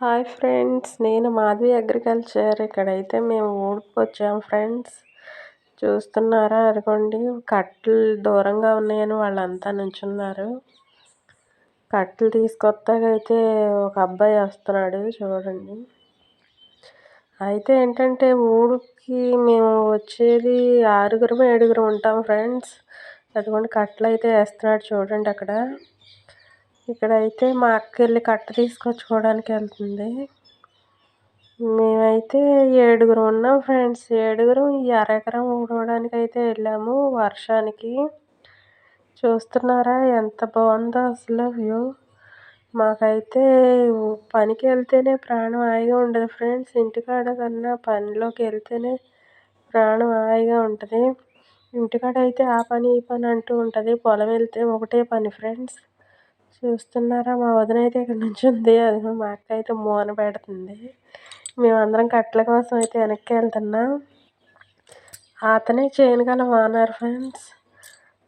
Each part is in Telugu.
హాయ్ ఫ్రెండ్స్, నేను మాధవి అగ్రికల్చర్. ఇక్కడైతే మేము ఊరికొచ్చాం ఫ్రెండ్స్. చూస్తున్నారా, అదిగోండి కట్టలు దూరంగా ఉన్నాయని వాళ్ళంతా నుంచున్నారు. కట్టలు తీసుకొస్తాకైతే ఒక అబ్బాయి వస్తున్నాడు చూడండి. అయితే ఏంటంటే ఊరికి మేము వచ్చేది 6గురం 7గురం ఉంటాం ఫ్రెండ్స్. అదిగోండి కట్టలు అయితే వేస్తున్నాడు చూడండి అక్కడ. ఇక్కడైతే మా అక్క వెళ్ళి కట్ట తీసుకొచ్చుకోవడానికి వెళ్తుంది. మేమైతే 7గురం ఉన్నాం ఫ్రెండ్స్. 7గురం ఈ అరెకరం ఊడవడానికి అయితే వెళ్ళాము వర్షానికి. చూస్తున్నారా ఎంత బాగుందో అసలు వ్యూ. మాకైతే పనికి వెళ్తేనే ప్రాణం హాయిగా ఉండదు ఫ్రెండ్స్. ఇంటికాడ కన్నా పనిలోకి వెళ్తేనే ప్రాణం హాయిగా ఉంటుంది. ఇంటికాడ అయితే ఆ పని ఈ పని అంటూ ఉంటుంది. పొలం వెళ్తే ఒకటే పని ఫ్రెండ్స్. చూస్తున్నారా, మా వదిన అయితే ఇక్కడ నుంచి ఉంది. అది మా అక్క అయితే మూన పెడుతుంది. మేమందరం కట్టెల కోసం అయితే వెనక్కి వెళ్తున్నాం. అతనే చేయను గల ఓనర్ ఫ్రెండ్స్.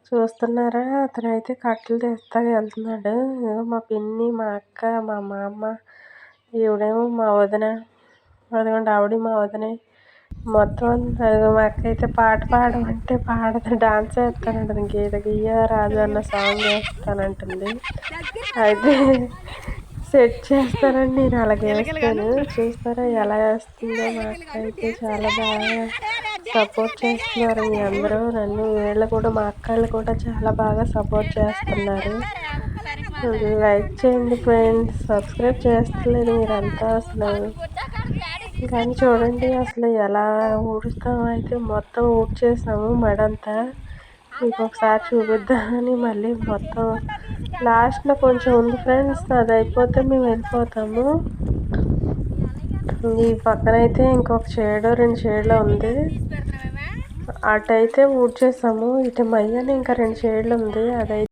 చూస్తున్నారా, అతనైతే కట్టెలు తీస్తాకి వెళ్తున్నాడు. మా పిన్ని, మా అక్క, మా మామ, ఈవిడేమో మా వదిన. అదిగోండి ఆవిడ మా వదినే. మొత్తం అదిగో మా అక్క అయితే పాట పాడమంటే పాడదు, డాన్స్ వేస్తానంటుంది. గీత గీయ రాజు అన్న సాంగ్ వేస్తానంటుంది. అయితే సెట్ చేస్తానండి నేను అలాగే వేస్తాను. చూస్తారా ఎలా వేస్తుందో. మా అక్క అయితే చాలా బాగా సపోర్ట్ చేస్తున్నారు మీ అందరూ నన్ను. వీళ్ళు కూడా మా అక్కళ్ళు కూడా చాలా బాగా సపోర్ట్ చేస్తున్నారు. లైక్ చేయండి ఫ్రెండ్స్, సబ్స్క్రైబ్ చేస్తలేదు మీరంతా అసలు. కానీ చూడండి అసలు ఎలా ఊడుస్తాం. అయితే మొత్తం ఊడ్చేసాము మడంతా. మీకు ఒకసారి చూపిద్దామని మళ్ళీ మొత్తం లాస్ట్లో కొంచెం ఉంది ఫ్రెండ్స్. అది అయిపోతే మేము వెళ్ళిపోతాము. ఈ పక్కన అయితే ఇంకొక షేడ్ 2 షేడ్లు ఉంది. అటైతే ఊడ్చేసాము. ఇటు మయ్యని ఇంకా 2 షేడ్లు ఉంది. అదైతే